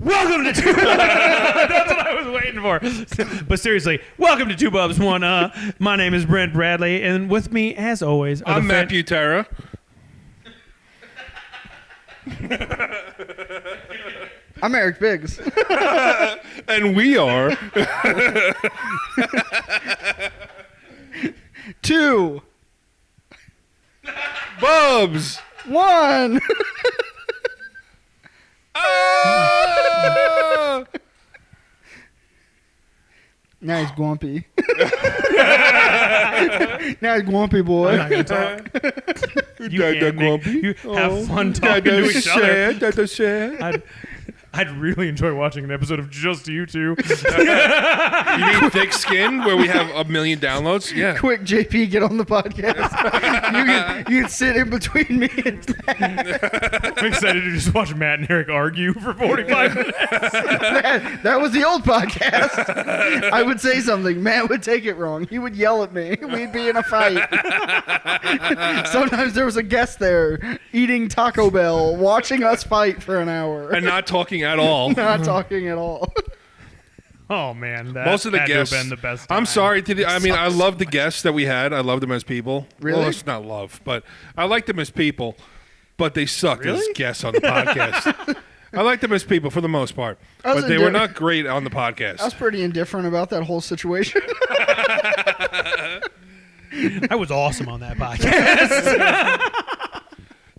Welcome to Two That's what I was waiting for. But seriously, welcome to Two Bubs One. My name is Brent Bradley, and with me, as always, I'm Matt Butera. I'm Eric Biggs. And we are 2, Bubs. 1. Oh! Now he's grumpy. Now he's grumpy boy. I'm not going to talk. You can't make, you have fun talking to each other. That's sad. I'd really enjoy watching an episode of just you two. You need thick skin where we have 1 million downloads? Yeah. Quick, JP, get on the podcast. you can sit in between me and I'm excited to just watch Matt and Eric argue for 45 minutes. that was the old podcast. I would say something. Matt would take it wrong. He would yell at me. We'd be in a fight. Sometimes there was a guest there eating Taco Bell, watching us fight for an hour. And not talking at all. Not talking at all. Oh man, Most of the had to have guests. been the best. I'm time. sorry. I love the guests that we had. I love them as people. Really? Well, it's not love, but I like them as people. But they sucked as Really? guests on the podcast. I like them as people for the most part, I was but they were indifferent. not great on the podcast. I was pretty indifferent about that whole situation. I was awesome on that podcast.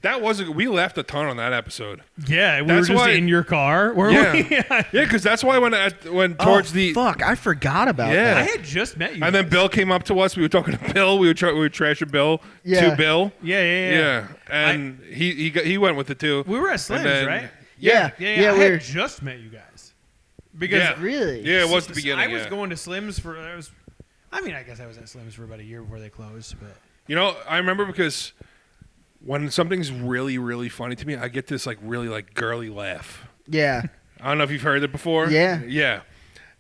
That wasn't. We laughed a ton on that episode. Yeah, we That's were just why- in your car. Were Yeah, we? yeah, because that's why when towards the fuck, I forgot about Yeah. I that. had just met you. and then Bill came up to us. We were talking to Bill. We were trashing Bill Yeah. to Bill. Yeah. And he went with it too. We were at Slim's, And then- right? Yeah. Yeah, I we were. had just met you guys. Because Yeah. Really? Yeah, it was the beginning. I was yeah. going to Slim's for. I guess I was at Slim's for about a year before they closed. But You know, I remember because when something's really, really funny to me, I get this really girly laugh. Yeah. I don't know if you've heard it before. Yeah. Yeah.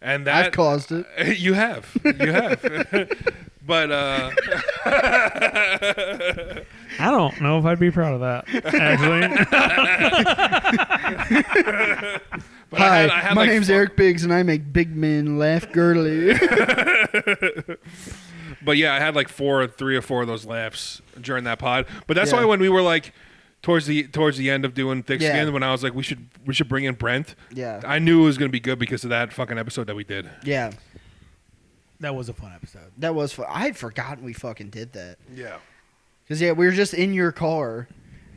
And that I've caused it. You have. But I don't know if I'd be proud of that. Actually, but Hi, I had my name's Eric Biggs, and I make big men laugh girdily. But yeah, I had 3 or 4 of those laughs during that pod. But that's Yeah. why when we were towards the end of doing Thick Yeah. Skin, when I was like, we should bring in Brent. Yeah. I knew it was gonna be good because of that fucking episode that we did. Yeah. that was a fun episode. That was fun. I had forgotten we fucking did that. Yeah. Because, we were just in your car,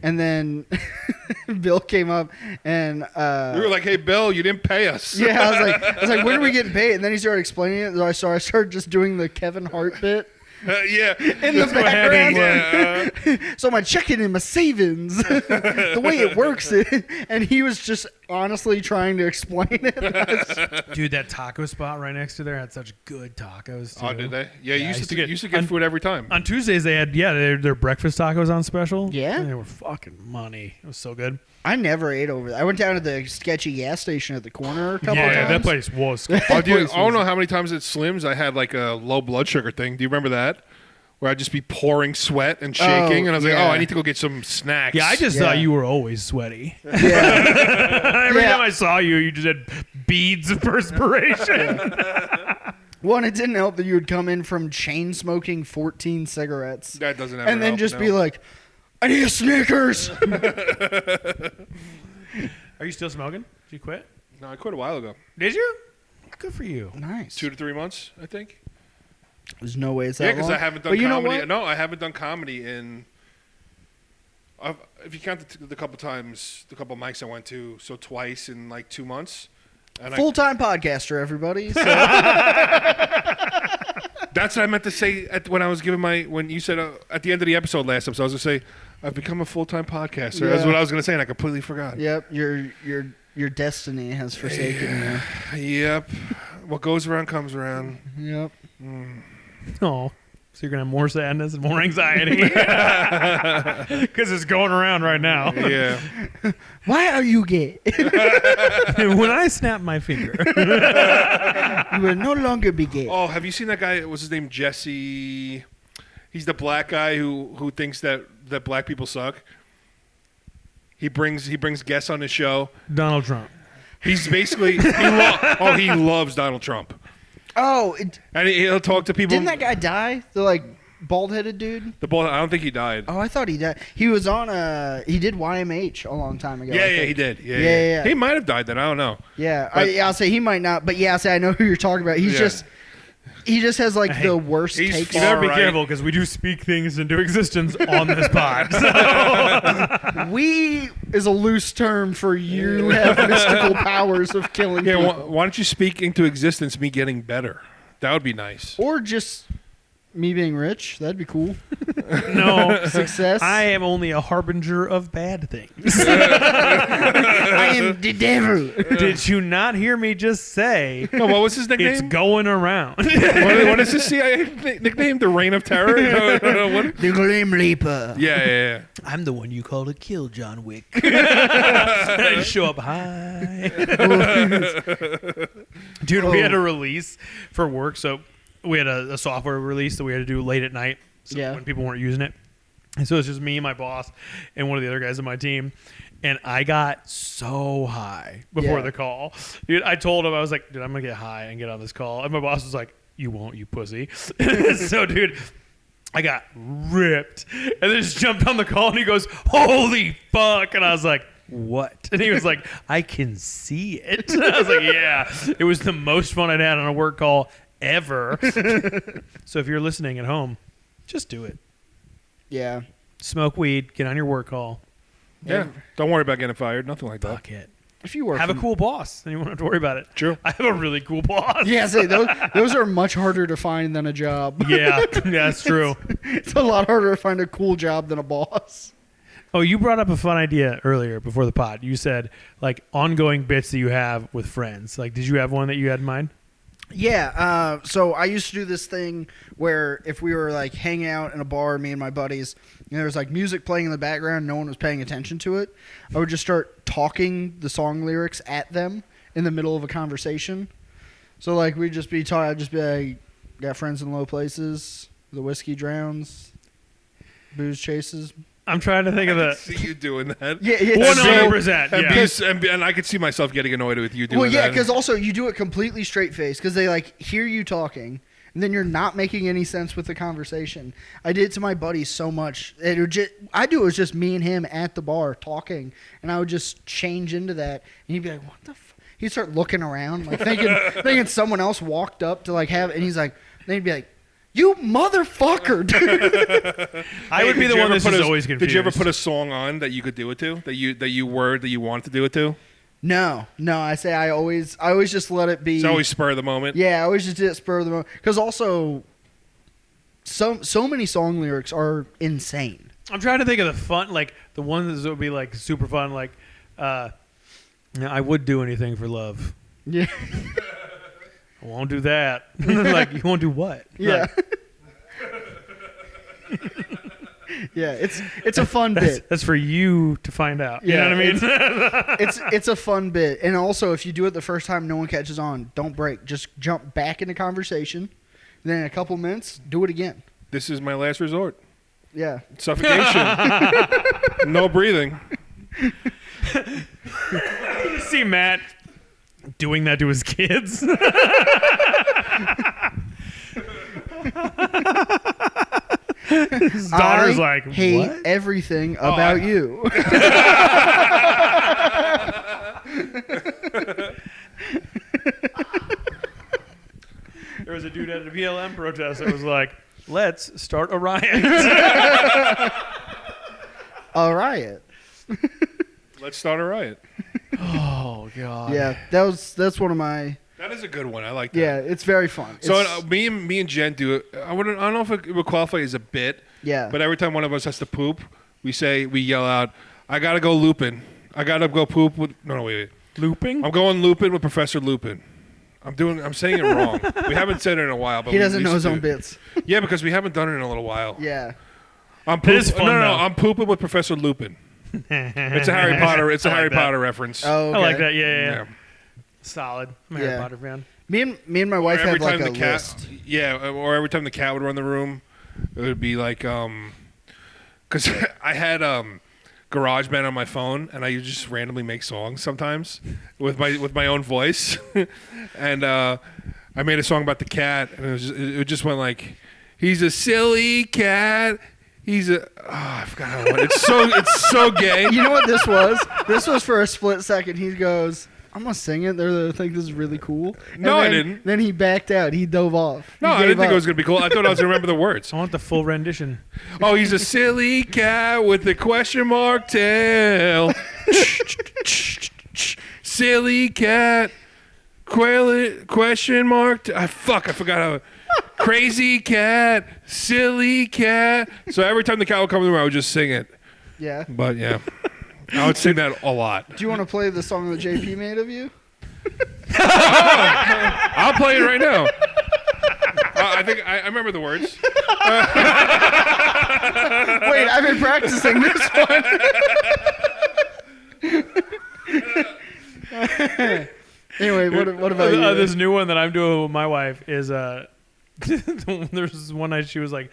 and then Bill came up, and... We were like, hey Bill, you didn't pay us. yeah, I was like, when are we getting paid? And then he started explaining it. So I started just doing the Kevin Hart bit Yeah. in the background. Yeah. So my checking and my savings, the way it works, and he was just honestly trying to explain it. Dude, that taco spot right next to there had such good tacos. Too. Oh, did they? Yeah, you I used to get food every time. On Tuesdays, they had their breakfast tacos on special. Yeah? And they were fucking money. It was so good. I never ate over there. I went down to the sketchy gas station at the corner a couple Yeah, times. that place was. Oh, dude, I don't know how many times at Slim's I had a low blood sugar thing. Do you remember that? Where I'd just be pouring sweat and shaking, and I was like, yeah. oh, I need to go get some snacks. Yeah, I just Yeah. thought you were always sweaty. Yeah. Every Yeah. time I saw you, you just had beads of perspiration. One, it didn't help that you would come in from chain smoking 14 cigarettes. That doesn't ever And then help, just no. be like, I need a Snickers. Are you still smoking? Did you quit? No, I quit a while ago. Did you? Good for you. Nice. 2 to 3 months, I think. There's no way it's Yeah, that because long. I haven't done But you know comedy. what? No, I haven't done comedy in. If you count the couple times, the couple mics I went to, so twice in 2 months. And Full-time podcaster, everybody. So. That's what I meant to say when I was giving when you said at the end of the episode last episode, I was going to say, I've become a full-time podcaster. That's Yeah. what I was going to say, and I completely forgot. Yep, your destiny has forsaken Yep. What goes around comes around. you. Yep. Oh, so you're gonna have more sadness and more anxiety because it's going around right now. Yeah. Why are you gay? When I snap my finger, You will no longer be gay. Oh, have you seen that guy? What's his name? Jesse. He's the black guy who thinks that black people suck. He brings guests on his show. Donald Trump. He's basically he loves Donald Trump, Oh, and he'll talk to people. didn't that guy die? The like bald-headed dude. The ball. I don't think he died. Oh, I thought he died. He was on he did YMH a long time ago. I Yeah, think. he did. Yeah. He might have died then. I don't know. Yeah, But- I'll say he might not, but yeah, I'll say I know who you're talking about. He just has like Hey, the worst he's takes. You better be Alright. careful because we do speak things into existence on this pod. So. We is a loose term for you have mystical powers of killing Yeah. people. Why don't you speak into existence me getting better? That would be nice. Or just me being rich. That'd be cool. No. Success. I am only a harbinger of bad things. I am the devil. Did you not hear me just say No, what was his nickname? it's going around? what is his CIA nickname? The Reign of Terror? No, what? The Grim Reaper. Yeah. I'm the one you call to kill John Wick. I show up high. Dude, we had a release for work, so we had a software release that we had to do late at night when people weren't using it. And so it's just me and my boss and one of the other guys on my team. And I got so high before the call. Dude, I told him, I was like, dude, I'm going to get high and get on this call. And my boss was like, you won't, you pussy. So, dude, I got ripped. And then just jumped on the call and he goes, holy fuck. And I was like, what? And he was like, I can see it. I was like, yeah. It was the most fun I'd had on a work call ever. So if you're listening at home, just do it. Yeah. Smoke weed, get on your work call. Yeah. Don't worry about getting fired. Nothing like that. Fuck it. If you work Have a cool boss, and you won't have to worry about it. True. I have a really cool boss. Yeah, say those are much harder to find than a job. Yeah, that's true. It's a lot harder to find a cool job than a boss. Oh, you brought up a fun idea earlier before the pod. You said, like, ongoing bits that you have with friends. Like, did you have one that you had in mind? Yeah, so I used to do this thing where if we were like hanging out in a bar, me and my buddies, and there was like music playing in the background, no one was paying attention to it, I would just start talking the song lyrics at them in the middle of a conversation. So like we'd just be talking, I'd just be like, got friends in low places, the whiskey drowns, booze chases. I'm trying to think of the See you doing that. Yeah, 100%. And, Yeah. and I could see myself getting annoyed with you doing Well, yeah, that. because also you do it completely straight face because they like hear you talking and then you're not making any sense with the conversation. I did it to my buddies so much. It was just me and him at the bar talking, and I would just change into that, and he'd be like, "What the?" He'd start looking around, like thinking someone else walked up to like have, and he's like, then he'd be like, "You motherfucker!" Dude. I would be Did the you one ever that's put just a- always confused. Did you ever put a song on that you could do it to? That you wanted to do it to? No. I say I always just let it be. It's always spur of the moment. Yeah, I always just did it spur of the moment. Because also, so many song lyrics are insane. I'm trying to think of the fun, like, the ones that would be, like, super fun, like, I would do anything for love. Yeah. I won't do that. Like, you won't do what? Yeah. Like, Yeah, it's a fun bit. that's for you to find out. You know what I mean? It's a fun bit. And also, if you do it the first time no one catches on, don't break. Just jump back into conversation. Then in a couple minutes, do it again. This is my last resort. Yeah. Suffocation. No breathing. You see Matt doing that to his kids. His daughter's I like, hate what? everything about you. There was a dude at a BLM protest that was like, let's start a riot. A riot. Let's start a riot. Oh, God. Yeah, that's one of my. That is a good one. I like that. Yeah, it's very fun. So It's- me and Jen do it. I don't know if it would qualify as a bit. Yeah. But every time one of us has to poop, we yell out, "I gotta go Lupin. I gotta go poop with." No, wait. Looping? I'm going Lupin with Professor Lupin. I'm saying it wrong. We haven't said it in a while, but he we doesn't know used his to. own bits. Yeah, because we haven't done it in a little while. Yeah. I'm It is fun, no, though. I'm pooping with Professor Lupin. It's a Harry Potter. It's a I like Harry that. Potter reference. Oh, okay. I like that. Yeah. Solid. I'm a Harry Yeah. Potter fan. Me and my wife had like a list. Yeah, or every time the cat would run the room, it would be like, because I had GarageBand on my phone, and I just randomly make songs sometimes with my own voice. And I made a song about the cat, and it just went like, "He's a silly cat. He's a..." Oh, I forgot how it went. It's so gay. You know what this was? This was for a split second. He goes, "I'm gonna sing it. They're gonna think this is really cool." And No, I then, didn't. Then he backed out. He dove off. No, I didn't think it was gonna be cool. I thought I was gonna remember the words. I want the full rendition. Oh, he's a silly cat with a question mark tail. Silly cat, question mark. I forgot how. Crazy cat, silly cat. So every time the cat would come to the room, I would just sing it. Yeah. But yeah, I would sing that a lot. Do you want to play the song that JP made of you? I'll play it right now. I think I remember the words. Wait, I've been practicing this one. Anyway, what about you? This new one that I'm doing with my wife is there was one night she had like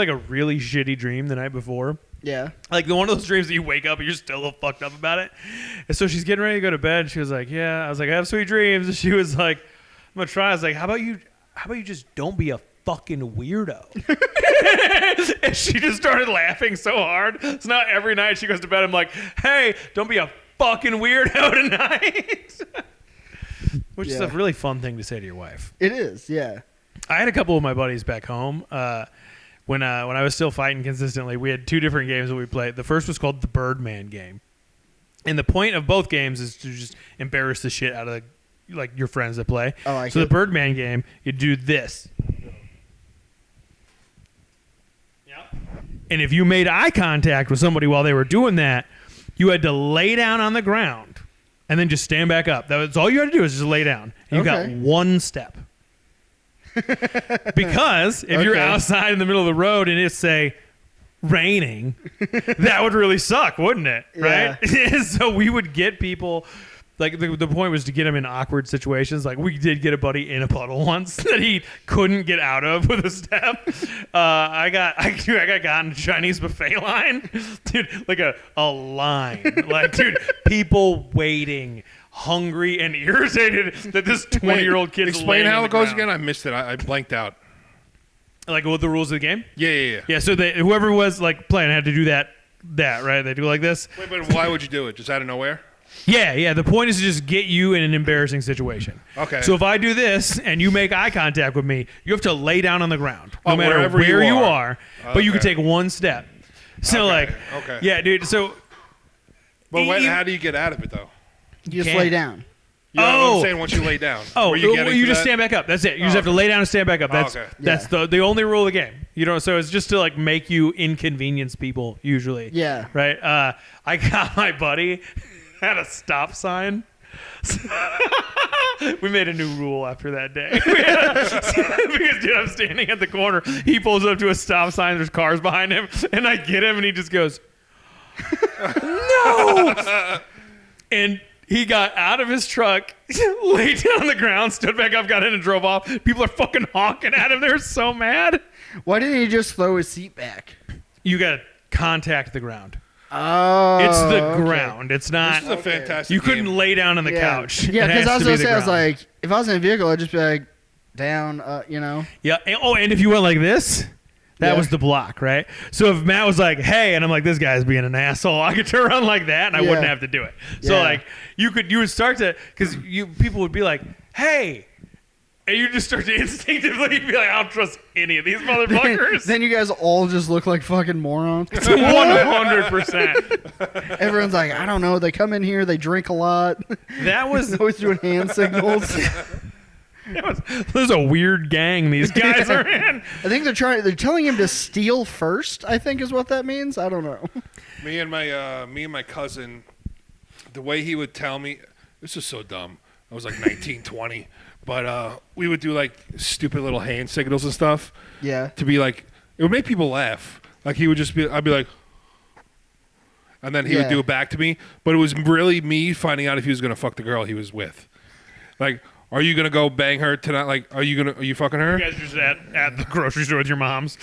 a really shitty dream the night before. Yeah. Like one of those dreams that you wake up and you're still a little fucked up about it. And so she's getting ready to go to bed. And she was like, "Yeah." I was like, "I have sweet dreams." And she was like, "I'm gonna try." I was like, "How about you just don't be a fucking weirdo?" And she just started laughing so hard. So now every night she goes to bed, I'm like, "Hey, don't be a fucking weirdo tonight." Which is a really fun thing to say to your wife. It is, yeah. I had a couple of my buddies back home when I was still fighting consistently. We had two different games that we played. The first was called the Birdman game, and the point of both games is to just embarrass the shit out of your friends that play. Oh, so the Birdman game, you do this, and if you made eye contact with somebody while they were doing that, you had to lay down on the ground and then just stand back up. That was all you had to do is just lay down. And you got one step. Because if you're outside in the middle of the road and it's, say, raining, that would really suck, wouldn't it? Right? Yeah. So we would get people, like the point was to get them in awkward situations. Like we did get a buddy in a puddle once that he couldn't get out of with a step. I got in a Chinese buffet line, dude, like a line, like dude, people waiting. Hungry and irritated that this 20-year-old kid's explain how it goes ground. again. I missed it. I blanked out. Like what the rules of the game? Yeah. So whoever was like playing had to do that right. They do like this. Wait, but why would you do it? Just out of nowhere? Yeah. The point is to just get you in an embarrassing situation. Okay. So if I do this and you make eye contact with me, you have to lay down on the ground, no matter wherever where you are. Okay. But you can take one step. So okay. Yeah, dude. So. But how do you get out of it though? You just lay down. You know what I'm saying? Once you lay down. You just stand back up. That's it. You just have to lay down and stand back up. That's the only rule of the game. You know, so it's just to like make you inconvenience people usually. Yeah. Right. I got my buddy at a stop sign. We made a new rule after that day. Because dude, I'm standing at the corner. He pulls up to a stop sign. There's cars behind him, and I get him, and he just goes, "No!" And he got out of his truck, laid down on the ground, stood back up, got in, and drove off. People are fucking honking at him. They're so mad. Why didn't he just throw his seat back? You got to contact the ground. Oh. It's the ground. It's not. This is a fantastic You couldn't game. lay down on the couch. Yeah, because I was going to say, I was ground. like, if I was in a vehicle, I'd just be like, down, you know? Yeah. And if you went like this, that was the block, right? So if Matt was like, "Hey," and I'm like, "This guy's being an asshole," I could turn around like that, and I wouldn't have to do it. So like, you would start to, because people would be like, "Hey," and you just start to instinctively be like, "I don't trust any of these motherfuckers." Then you guys all just look like fucking morons. 100%. Everyone's like, I don't know. They come in here, they drink a lot. That was always doing hand signals. There's a weird gang these guys are in. I think they're telling him to steal first, I think is what that means. I don't know. Me and my cousin, the way he would tell me, this is so dumb. I was like 19, 20, but we would do like stupid little hand signals and stuff. Yeah. To be like, it would make people laugh. Like he would just be, I'd be like, and then he would do it back to me. But it was really me finding out if he was gonna fuck the girl he was with. Like, are you gonna go bang her tonight? Like, are you fucking her? You guys are just at the grocery store with your moms.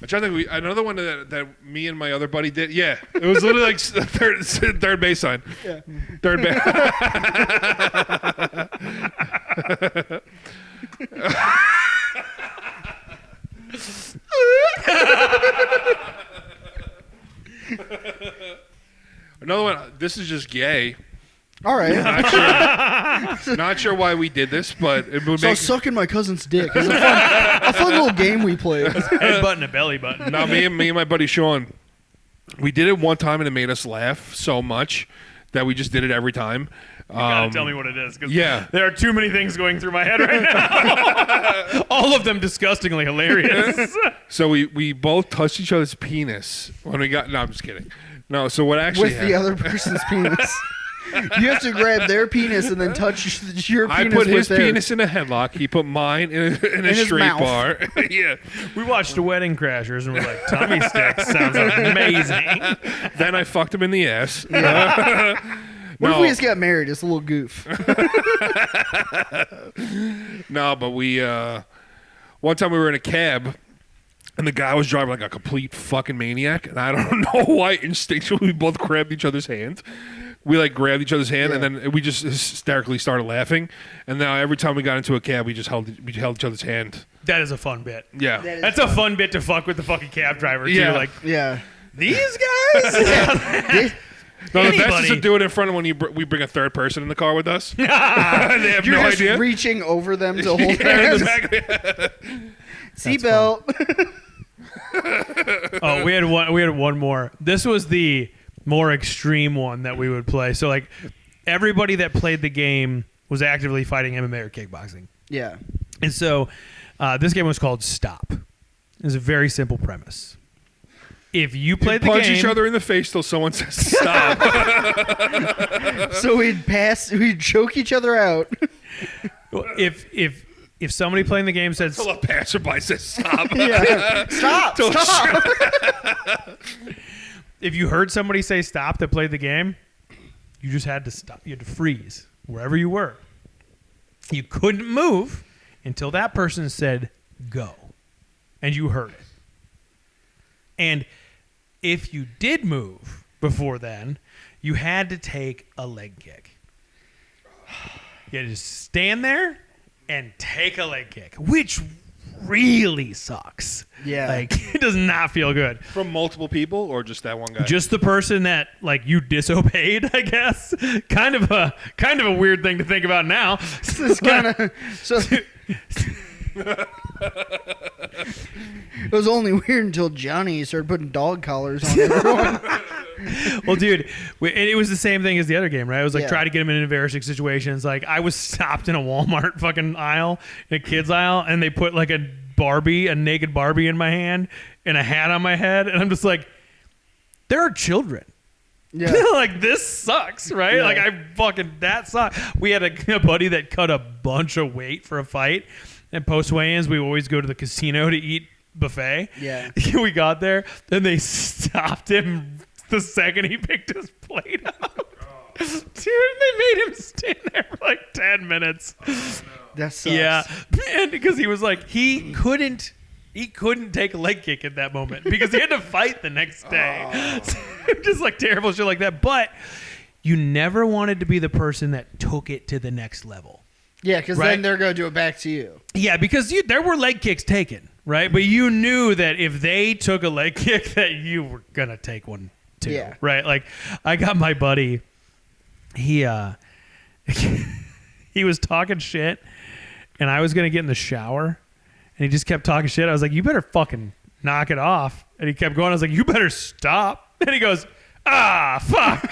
I'm trying to think. Another one that me and my other buddy did. Yeah, it was literally like third base line. Yeah. Third base. Another one. This is just gay. All right. Not sure why we did this, but it would So I make. was sucking my cousin's dick. It was a fun little game we played. Head button, a belly button. Now me and my buddy Sean, we did it one time and it made us laugh so much that we just did it every time. You gotta tell me what it is. 'Cause yeah. there are too many things going through my head right now. All of them disgustingly hilarious. So we both touched each other's penis when we got. No, I'm just kidding. No, so what actually With the other person's penis. You have to grab their penis and then touch your penis. I put his with theirs. penis in a headlock. He put mine in a his straight mouth. bar. Yeah. We watched Wedding Crashers and we're like, tummy sticks sounds amazing. Then I fucked him in the ass. What if we just got married? It's a little goof. No, but we one time we were in a cab and the guy was driving like a complete fucking maniac, and I don't know why instinctually we both grabbed each other's hand. We like grabbed each other's hand, and then we just hysterically started laughing. And now every time we got into a cab, we held each other's hand. That is a fun bit. Yeah. That's a fun bit to fuck with the fucking cab driver too. Yeah. Like, Yeah. these guys? No, the best is Anybody. to do it in front of when we bring a third person in the car with us. They have You're no just idea. reaching over them to hold Yeah, their exactly. seatbelt. Oh, we had one more. This was the more extreme one that we would play. So like everybody that played the game was actively fighting MMA or kickboxing. Yeah. And so this game was called Stop. It was a very simple premise. If you played the Punch game, each other in the face till someone says stop. So we'd choke each other out. if somebody playing the game said Till a passerby says stop. Yeah. Stop. Till- Stop. if you heard somebody say stop that played the game, you just had to stop. You had to freeze wherever you were. You couldn't move until that person said go, and you heard it. And if you did move before then, you had to take a leg kick. You had to just stand there and take a leg kick, which really sucks. Yeah. Like, it does not feel good. From multiple people or just that one guy? Just the person that like you disobeyed, I guess. Kind of a weird thing to think about now. It's kind of so. It was only weird until Johnny started putting dog collars on everyone. Well, dude, and it was the same thing as the other game, right? It was like Yeah. try to get him in embarrassing situations. Like I was stopped in a Walmart fucking aisle, in a kid's aisle, and they put like a naked Barbie in my hand and a hat on my head, and I'm just like, there are children. Yeah. Like this sucks, right? Yeah. Like that sucks. We had a buddy that cut a bunch of weight for a fight, and post weigh-ins we always go to the casino to eat buffet. Yeah. We got there, then they stopped him the second he picked his plate up. Dude, they made him stand there for like 10 minutes. That sucks. Yeah, and because he was like he couldn't take a leg kick at that moment because he had to fight the next day. So, just like terrible shit like that. But you never wanted to be the person that took it to the next level. Yeah, because Right? then they're going to do it back to you. Yeah, because there were leg kicks taken, right? But you knew that if they took a leg kick, that you were gonna take one too, Yeah. right? Like I got my buddy, he he was talking shit, and I was gonna get in the shower, and he just kept talking shit. I was like, "You better fucking knock it off," and he kept going. I was like, "You better stop," and he goes, "Ah, fuck."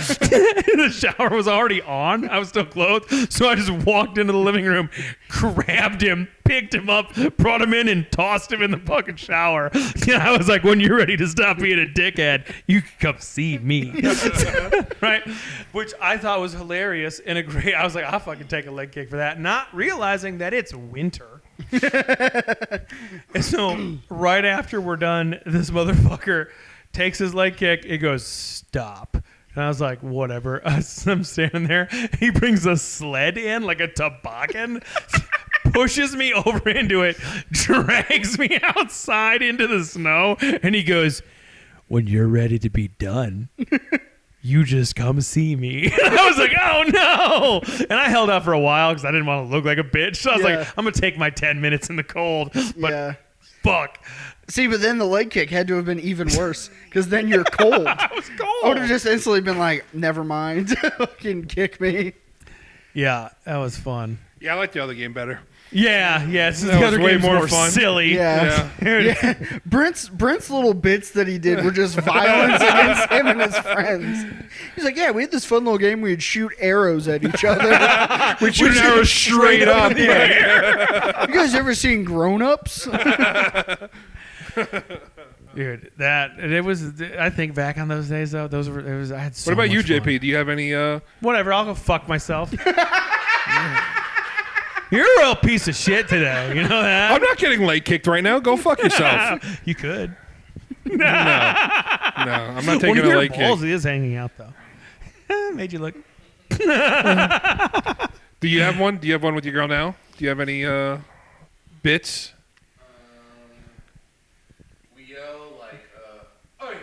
The shower was already on. I was still clothed. So I just walked into the living room, grabbed him, picked him up, brought him in, and tossed him in the fucking shower. And I was like, when you're ready to stop being a dickhead, you can come see me. Right? Which I thought was hilarious and I was like, I'll fucking take a leg kick for that. Not realizing that it's winter. And so right after we're done, this motherfucker takes his leg kick. It goes, stop. And I was like, whatever. I'm standing there. He brings a sled in, like a toboggan, pushes me over into it, drags me outside into the snow, and he goes, "When you're ready to be done, you just come see me." And I was like, "Oh no!" And I held out for a while because I didn't want to look like a bitch. So I was like, "I'm gonna take my 10 minutes in the cold." But fuck. See, but then the leg kick had to have been even worse because then you're cold. I was cold. I would have just instantly been like, "Never mind, fucking kick me." Yeah, that was fun. Yeah, I like the other game better. Yeah, it's That the was other way game's more more fun. silly. Yeah. Yeah. Brent's little bits that he did were just violence against him and his friends. He's like, "Yeah, we had this fun little game. We'd shoot arrows at each other. We'd shoot an arrow straight up. You guys ever seen Grown Ups?" Dude, it was. I think back on those days though. Those were. It was. I had so What about you, much fun. JP? Do you have any? Whatever. I'll go fuck myself. You're a real piece of shit today. You know that? I'm not getting leg kicked right now. Go fuck yourself. You could. No, I'm not One taking of a your leg balls kick. is hanging out though. Made you look. Do you have one? Do you have one with your girl now? Do you have any bits? We yell like, "Oi!"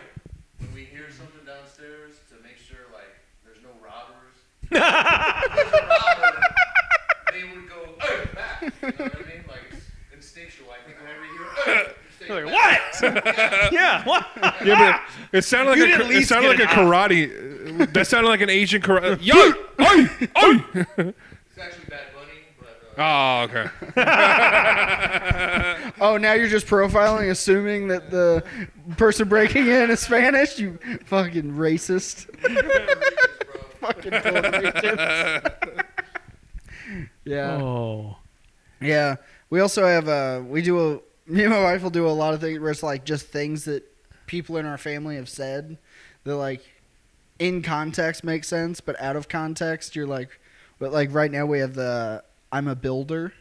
when we hear something downstairs to make sure like there's no robbers. If there's a robber, they would go, "Oi!" back. You know what I mean? Like it's instinctual. I think whenever you hear, "Oi!" you stay Like, back. what? Yeah. What? Yeah, but it sounded like You'd at it least sounded like get a an karate. That sounded like an Asian karate. Yo, oi, oi. It's actually Bad Bunny, but Oh, okay. Oh, now you're just profiling, assuming that the person breaking in is Spanish. You fucking racist. Fucking Puerto Ricans. Yeah. Oh. Yeah. We also have me and my wife will do a lot of things where it's like just things that people in our family have said that like in context make sense, but out of context you're like, but like right now we have the "I'm a builder"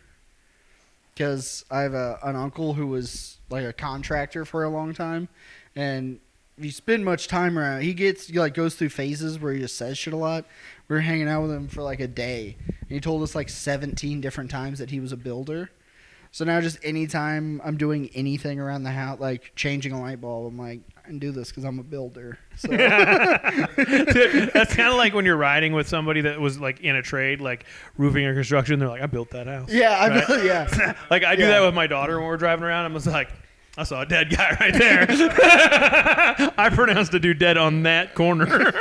because I have an uncle who was like a contractor for a long time, and if you spend much time around, he goes through phases where he just says shit a lot. We were hanging out with him for like a day, and he told us like 17 different times that he was a builder. So now just anytime I'm doing anything around the house, like changing a light bulb, I'm like, I can do this because I'm a builder. So. Dude, that's kind of like when you're riding with somebody that was like in a trade, like roofing or construction. They're like, "I built that house." Yeah, Right? yeah. Like I do Yeah. that with my daughter when we're driving around. I'm just like, "I saw a dead guy right there." I pronounced a dude dead on that corner.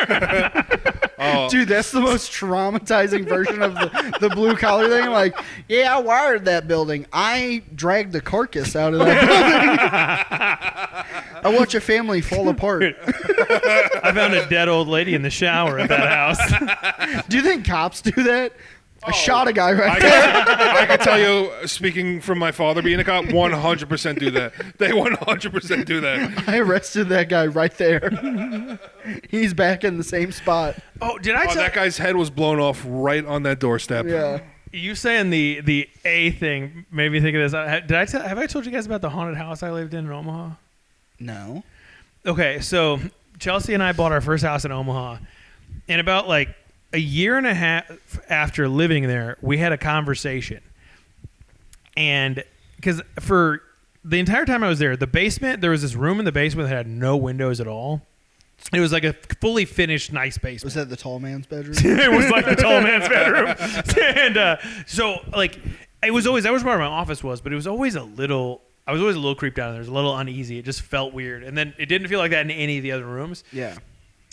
Oh, Dude, that's the most traumatizing version of the blue collar thing. Like, yeah, I wired that building. I dragged the carcass out of that building. I watch a family fall apart. I found a dead old lady in the shower at that house. Do you think cops do that? I shot a guy right I there. can tell you, speaking from my father being a cop, 100% do that. They 100% do that. I arrested that guy right there. He's back in the same spot. Oh, did I Oh, tell that guy's head was blown off right on that doorstep. Yeah. you saying the A thing made me think of this? Have I told you guys about the haunted house I lived in Omaha? No. Okay, so Chelsea and I bought our first house in Omaha, and about like a year and a half after living there, we had a conversation. And because for the entire time I was there, there was this room in the basement that had no windows at all. It was like a fully finished, nice basement. Was that the tall man's bedroom? It was like the tall man's bedroom. And so, like, that was where my office was, but it was always I was always a little creeped out. There was a little uneasy. It just felt weird. And then it didn't feel like that in any of the other rooms. Yeah.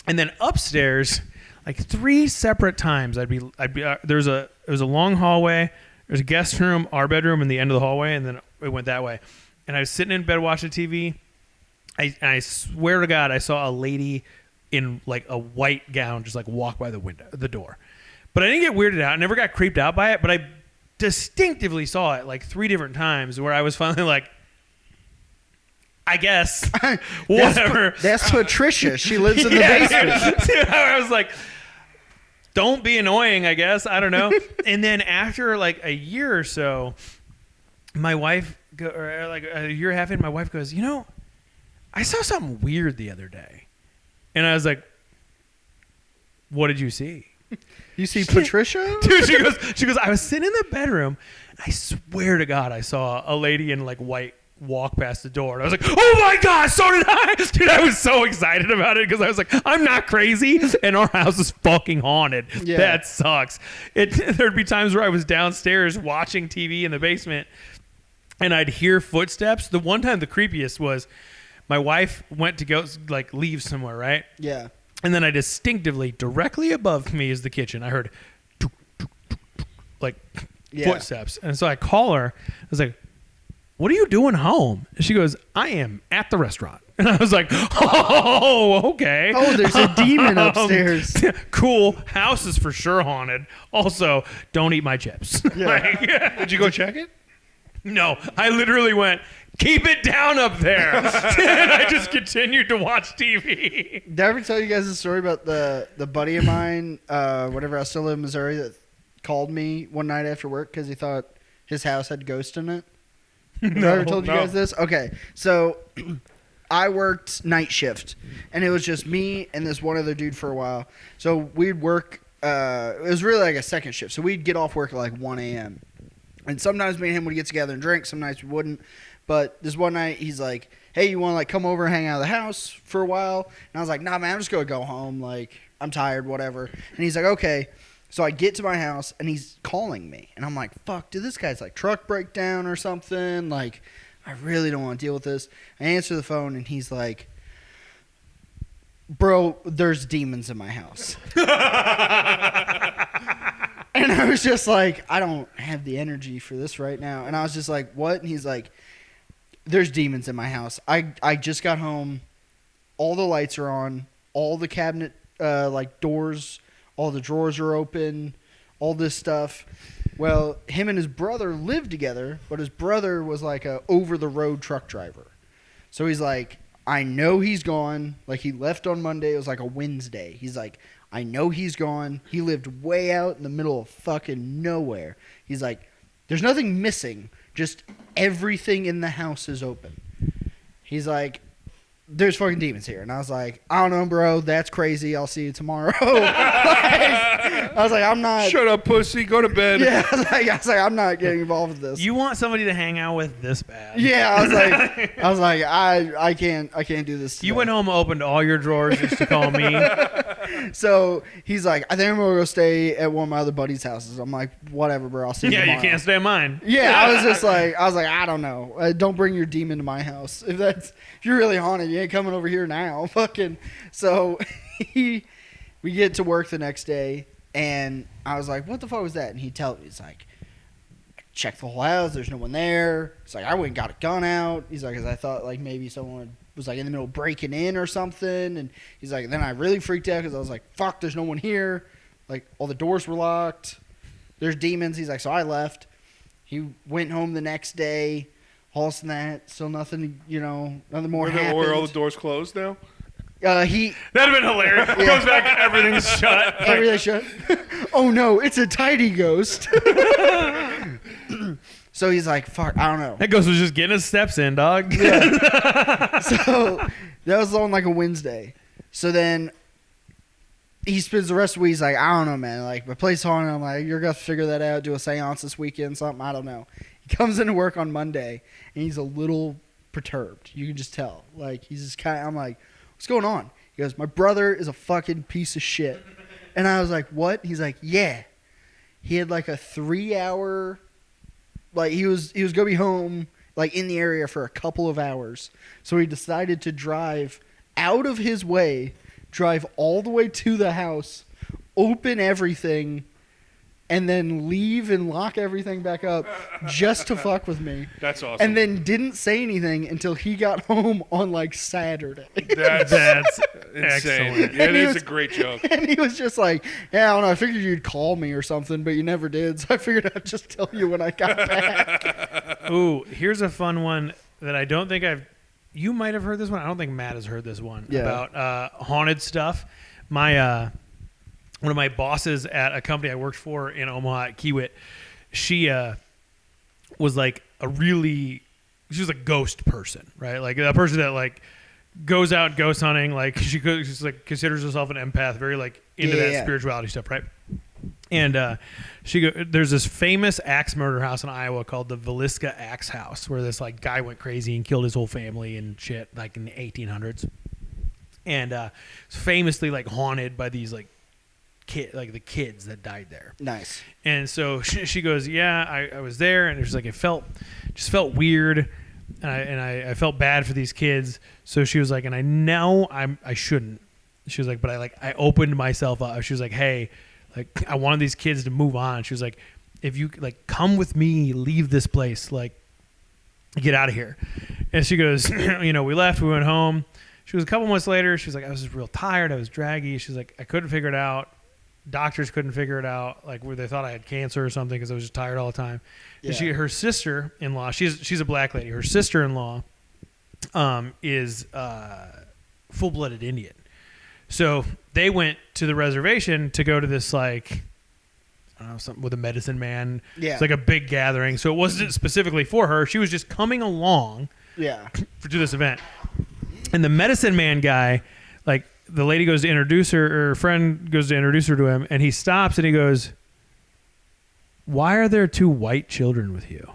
And then upstairs, like 3 separate times, it was a long hallway. There's a guest room, our bedroom, and the end of the hallway, and then it went that way. And I was sitting in bed watching TV. I swear to God, I saw a lady in like a white gown just like walk by the door. But I didn't get weirded out. I never got creeped out by it, but I distinctively saw it like 3 different times where I was finally like, I guess, whatever. That's Patricia. She lives in the basement. I was like, don't be annoying, I guess. I don't know. And then after like a year or so, my wife, or like a year and a half in, my wife goes, you know, I saw something weird the other day. And I was like, what did you see? You see Patricia? Dude, she goes, I was sitting in the bedroom. I swear to God, I saw a lady in like white walk past the door. And I was like, oh my God, so did I. Dude, I was so excited about it because I was like, I'm not crazy. And our house is fucking haunted. Yeah. That sucks. There'd be times where I was downstairs watching TV in the basement and I'd hear footsteps. The one time the creepiest was my wife went to go like leave somewhere, right? Yeah. And then I distinctively, directly above me is the kitchen. I heard tuk, tuk, tuk, tuk, like footsteps. And so I call her. I was like, what are you doing home? And she goes, I am at the restaurant. And I was like, oh, okay. Oh, there's a demon upstairs. Cool. House is for sure haunted. Also, don't eat my chips. Yeah. Like, Did you go check it? no, I literally went, keep it down up there. And I just continued to watch TV. Did I ever tell you guys the story about the buddy of mine, whenever I still live in Missouri, that called me one night after work because he thought his house had ghosts in it? Have I ever told you guys this? Okay, so I worked night shift, and it was just me and this one other dude for a while. So we'd work, it was really like a second shift. So we'd get off work at like 1 a.m. And sometimes me and him would get together and drink. Some nights we wouldn't. But this one night, he's like, hey, you want to like come over and hang out at the house for a while? And I was like, nah, man, I'm just going to go home. Like, I'm tired, whatever. And he's like, okay. So I get to my house, and he's calling me. And I'm like, fuck, did this guy's like truck break down or something? Like, I really don't want to deal with this. I answer the phone, and he's like, bro, there's demons in my house. And I was just like, I don't have the energy for this right now. And I was just like, what? And he's like, there's demons in my house. I just got home. All the lights are on. All the cabinet like doors, all the drawers are open, all this stuff. Well, him and his brother lived together, but his brother was like a over-the-road truck driver. So he's like, I know he's gone. Like, he left on Monday. It was like a Wednesday. He's like, I know he's gone. He lived way out in the middle of fucking nowhere. He's like, there's nothing missing. Just everything in the house is open. He's like, there's fucking demons here. And I was like, I don't know, bro. That's crazy. I'll see you tomorrow. I was like, I'm not. Shut up, pussy. Go to bed. Yeah, I was like, I'm not getting involved with this. You want somebody to hang out with this bad? Yeah, I was like, I can't do this. You today. went home, opened all your drawers just to call me. So he's like, I think I'm gonna go stay at one of my other buddies' houses. I'm like, whatever, bro. I'll see you Yeah, tomorrow. you can't stay at mine. Yeah, I was like, I don't know. Don't bring your demon to my house. If you're really haunted, you ain't coming over here now. Fucking. So we get to work the next day, and I was like, what the fuck was that? And he tells me, he's like, check the whole house. There's no one there. It's like, I went and got a gun out. He's like, because I thought like maybe someone was like in the middle of breaking in or something. And he's like, then I really freaked out because I was like, fuck, there's no one here. Like, all the doors were locked. There's demons. He's like, so I left. He went home the next day. All this and that. Still nothing, nothing more happened. Were all the doors closed now? That'd have been hilarious. Yeah. Goes back, everything's shut. Everything shut. Oh no, it's a tidy ghost. So he's like, fuck, I don't know. That ghost was just getting his steps in, dog. Yeah. So that was on like a Wednesday. So then he spends the rest of the week. He's like, I don't know, man. Like, my place haunted. I'm like, you're going to figure that out. Do a seance this weekend, something. I don't know. He comes into work on Monday, and he's a little perturbed. You can just tell. Like, he's just kind of, I'm like, what's going on? He goes, my brother is a fucking piece of shit. And I was like, what? He's like, yeah. He had like a 3-hour, like, he was going to be home, like, in the area for a couple of hours. So he decided to drive out of his way, drive all the way to the house, open everything, and then leave and lock everything back up just to fuck with me. That's awesome. And then didn't say anything until he got home on like Saturday. That's insane. excellent. Yeah, it And he is was- a great joke. And he was just like, yeah, I don't know. I figured you'd call me or something, but you never did. So I figured I'd just tell you when I got back. Ooh, here's a fun one that I don't think you might have heard this one. I don't think Matt has heard this one Yeah. about haunted stuff. One of my bosses at a company I worked for in Omaha at Kiewit, she was like she was a ghost person, right? Like a person that like goes out ghost hunting. Like she's like considers herself an empath, very like into that spirituality stuff, right? And there's this famous axe murder house in Iowa called the Villisca Axe House, where this like guy went crazy and killed his whole family and shit, like in the 1800s. And it's famously like haunted by these like the kids that died there. Nice. And so she goes, yeah, I was there, and it was like it felt weird, and I felt bad for these kids. So she was like, and I know I shouldn't. She was like, but I opened myself up. She was like, hey, like I wanted these kids to move on. She was like, if you like come with me, leave this place, like get out of here. And she goes, we left, we went home. She was a couple months later. She was like, I was just real tired. I was draggy. She's like, I couldn't figure it out. Doctors couldn't figure it out. Like where they thought I had cancer or something because I was just tired all the time. Yeah. And her sister-in-law, she's a black lady. Her sister-in-law is full-blooded Indian. So they went to the reservation to go to this like, I don't know, something with a medicine man. Yeah. It's like a big gathering. So it wasn't specifically for her. She was just coming along to this event. And the medicine man guy, like the lady goes to introduce her friend goes to introduce her to him, and he stops and he goes, why are there 2 white children with you?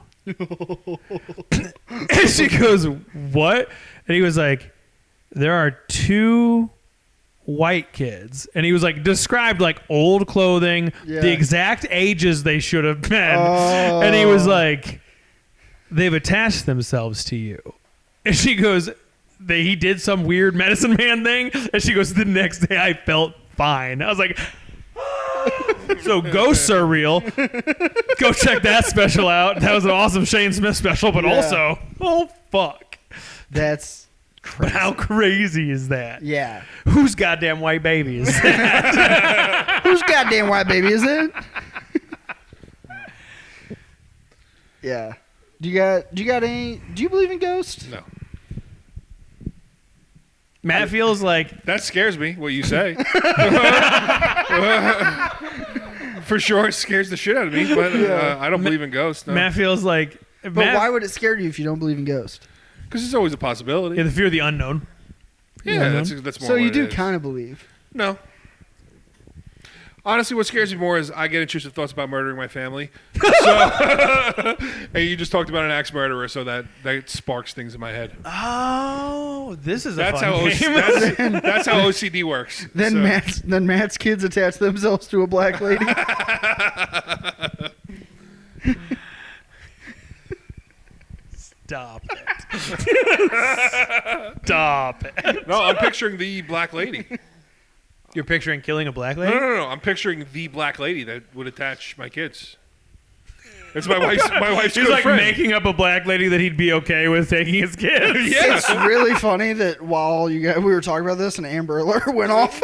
And she goes, what? And he was like, there are 2 white kids. And he was like, described like old clothing, the exact ages they should have been. Oh. And he was like, they've attached themselves to you. And she goes, he did some weird medicine man thing, and she goes, the next day I felt fine. I was like, so ghosts are real. Go check that special out. That was an awesome Shane Smith special, but also, oh fuck, that's crazy. But how crazy is that? Yeah. Whose goddamn white baby is that? Whose goddamn white baby is it? Yeah. Do you believe in ghosts? No. Matt feels like that scares me. What you say, for sure, it scares the shit out of me. But I don't believe in ghosts. No. Matt feels like. But why would it scare you if you don't believe in ghosts? Because it's always a possibility. Yeah, the fear of the unknown. Yeah, that's more. So you do kind of believe? No. Honestly, what scares me more is I get intrusive thoughts about murdering my family. So, and you just talked about an axe murderer, so that sparks things in my head. Oh, this is that's a fun game. That's how OCD works. Then Matt's kids attach themselves to a black lady. Stop it. Stop it. No, I'm picturing the black lady. You're picturing killing a black lady? No. I'm picturing the black lady that would attach my kids. It's my wife's She's good like friend. making up a black lady that he'd be okay with taking his kids. Yeah. It's really funny that while we were talking about this, an Amber Alert went off.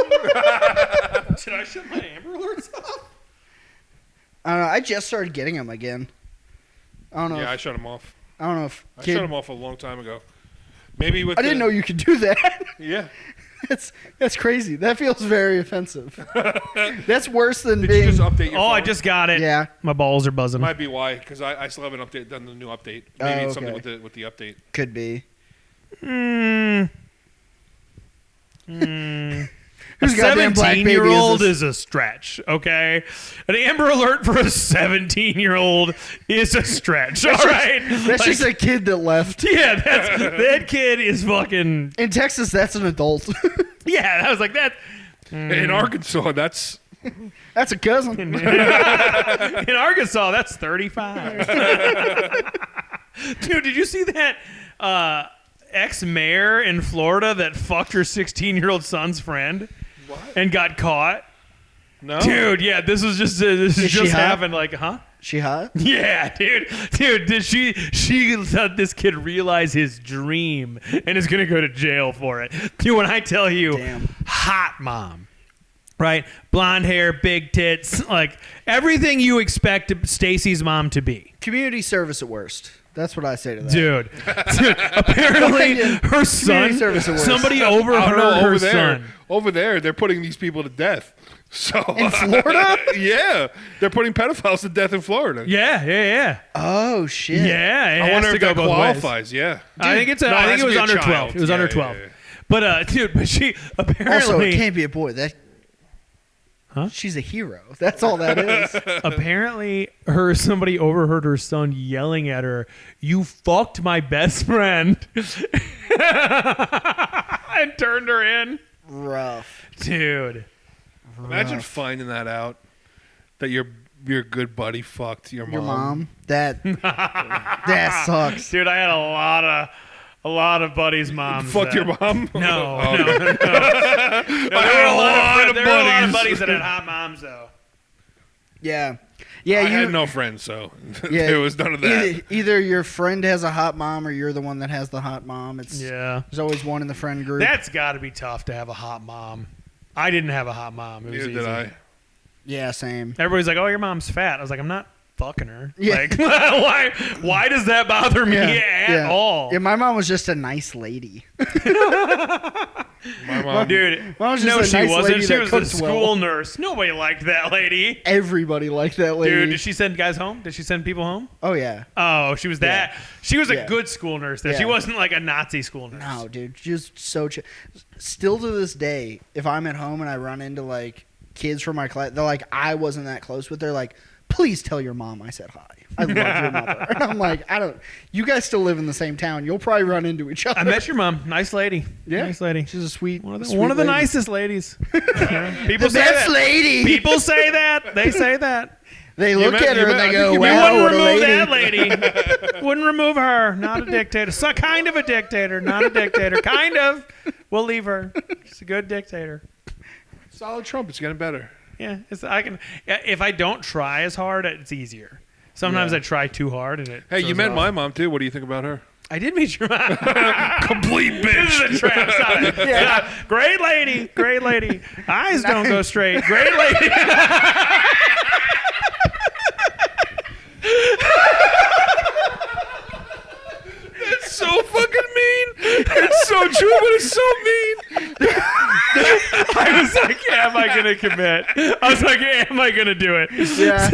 Should I shut my Amber Alerts off? I don't know. I just started getting them again. I don't know. Yeah, I shut them off. I don't know if I shut them off a long time ago. Maybe with I didn't know you could do that. Yeah. That's crazy. That feels very offensive. That's worse than Did being. you just update your phone? I just got it. Yeah. My balls are buzzing. Might be why, because I still haven't done the new update. Maybe it's something with the update. Could be. A 17-year-old is a stretch, okay? An Amber Alert for a 17-year-old is a stretch, all right? That's just a kid that left. Yeah, that kid is fucking... In Texas, that's an adult. Yeah, I was like, that... In Arkansas, that's a cousin. In Arkansas, that's 35. Dude, did you see that ex-mayor in Florida that fucked her 16-year-old son's friend? What? And got caught? No. Dude, yeah, this just happened. Like, huh? She hot? Yeah, dude. Did she let this kid realize his dream and is gonna go to jail for it? Dude, when I tell you, hot mom, right? Blonde hair, big tits, like everything you expect Stacy's mom to be. Community service at worst. That's what I say to that. Dude, apparently her son, somebody overheard her son. Over there, they're putting these people to death. So in Florida? Yeah. They're putting pedophiles to death in Florida. Yeah. Oh, shit. Yeah, I wonder if that qualifies, yeah. I think it was under 12. It was under 12. But dude, but she apparently Also, it can't be a boy. That. Huh? She's a hero. That's all that is. apparently somebody overheard her son yelling at her, "You fucked my best friend," and turned her in. Rough. Dude. Imagine finding that out, that your good buddy fucked your mom. Your mom. That sucks. Dude, I had a lot of buddies' moms. Fucked your mom? No, Oh, no, okay. no. There were a lot of buddies. buddies that had hot moms, though. Yeah. I Yeah, had no friends, so Yeah, there was none of that. Either your friend has a hot mom or you're the one that has the hot mom. Yeah. There's always one in the friend group. That's got to be tough to have a hot mom. I didn't have a hot mom. It was Neither easy. did I. Yeah, same. Everybody's like, "Oh, your mom's fat." I was like, "I'm not fucking her." Yeah. Like, why does that bother me at all? Yeah, my mom was just a nice lady. My mom, Dude, Mom was just no, a she nice wasn't. lady She that was a cooked school well. nurse. Nobody liked that lady. Everybody liked that lady. Dude, did she send guys home? Did she send people home? Oh yeah. Oh, she was that. She was a Yeah. good school nurse. There, she Yeah. wasn't like a Nazi school nurse. No, dude, she was so. Still to this day, if I'm at home and I run into like kids from my class, they're like, I wasn't that close with. They're like, please tell your mom I said hi. I love your mother. And I'm like, I don't. You guys still live in the same town. You'll probably run into each other. I met your mom. Nice lady. Yeah. Nice lady. She's a sweet One of the, sweet one of the lady. nicest ladies. Yeah. People The say best that. lady. People say that. They say that. They look met- at her you and met- they I go, think you We met- "Wow, wouldn't what a remove lady!" that lady. Wouldn't remove her. Not a dictator. So kind of a dictator. Not a dictator. Kind of. We'll leave her. She's a good dictator. solid Trump. It's getting better. Yeah. I can. If I don't try as hard, it's easier. Sometimes Yeah. I try too hard and it. Hey, you throws met it my off. mom too. What do you think about her? I did meet your mom. Complete This is a bitch. trap. Stop it. Stop. Great lady. Great lady. Eyes don't go straight. Great lady. It's so fucking mean. It's so true, but it's so mean. I was like, am I going to commit? I was like, am I going to do it? Yeah.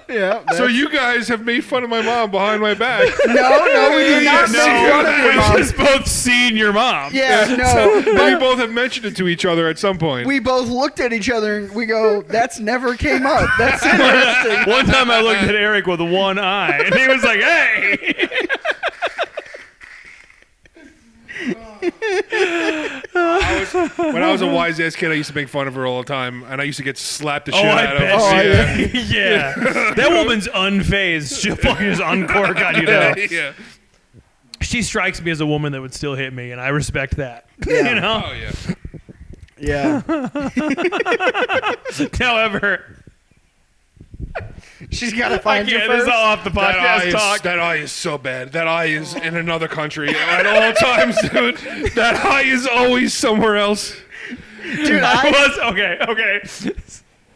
yeah. So you guys have made fun of my mom behind my back. No, we did not No, make fun of your we've mom. just both seen your mom. Yeah, no. But we both have mentioned it to each other at some point. We both looked at each other and we go, that's never came up. That's interesting. One time I looked at Eric with one eye, and he was like, hey. When I was a wise ass kid, I used to make fun of her all the time, and I used to get slapped the shit Oh, I out of. bet Yeah. you. Yeah. That woman's unfazed. She'll fucking just uncork on you now. Yeah. She strikes me as a woman that would still hit me, and I respect that. Yeah. You know? Oh yeah. Yeah. However, She's got to I find you can't. This is first. all off the podcast talk. That eye is so bad. That eye is in another country at all times, dude. That eye is always somewhere else. Dude, I was okay.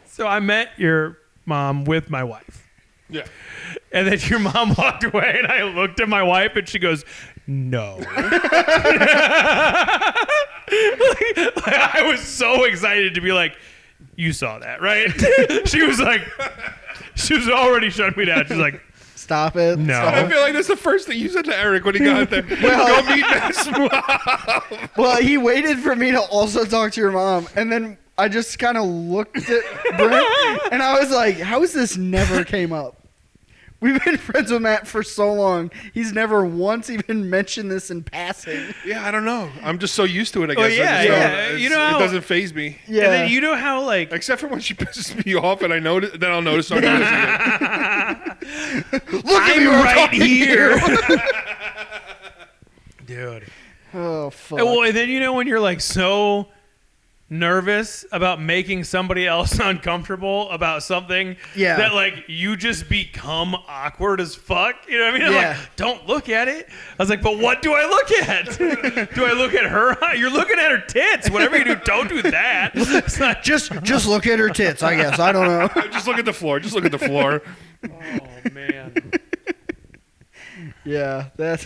So I met your mom with my wife, Yeah. and then your mom walked away, and I looked at my wife, and she goes, "No." I was so excited to be like, "You saw that, right?" She was already shutting me down. She's like, Stop it. No. Stop I it. feel like that's the first thing you said to Eric when he got there. Go meet Matt's mom. Well, he waited for me to also talk to your mom, and then I just kind of looked at Brent, and I was like, "How is this never came up?" We've been friends with Matt for so long. He's never once even mentioned this in passing. Yeah, I don't know. I'm just so used to it, I guess. Oh, yeah, I just don't- yeah. it's- You know how- it doesn't faze me. Yeah. and then you know how like Except for when she pisses me off and I notice, then I'll notice I'm noticing it. Look at me I'm when I'm right talking to here, you. dude. Oh fuck. And then you know when you're like so nervous about making somebody else uncomfortable about something Yeah. that like you just become awkward as fuck. You know what I mean? I'm Yeah. like, don't look at it. I was like, but what do I look at? Do I look at her? You're looking at her tits. Whatever you do, don't do that. It's not just look at her tits, I guess. I don't know. Just look at the floor. Just look at the floor. Oh man. Yeah, that's.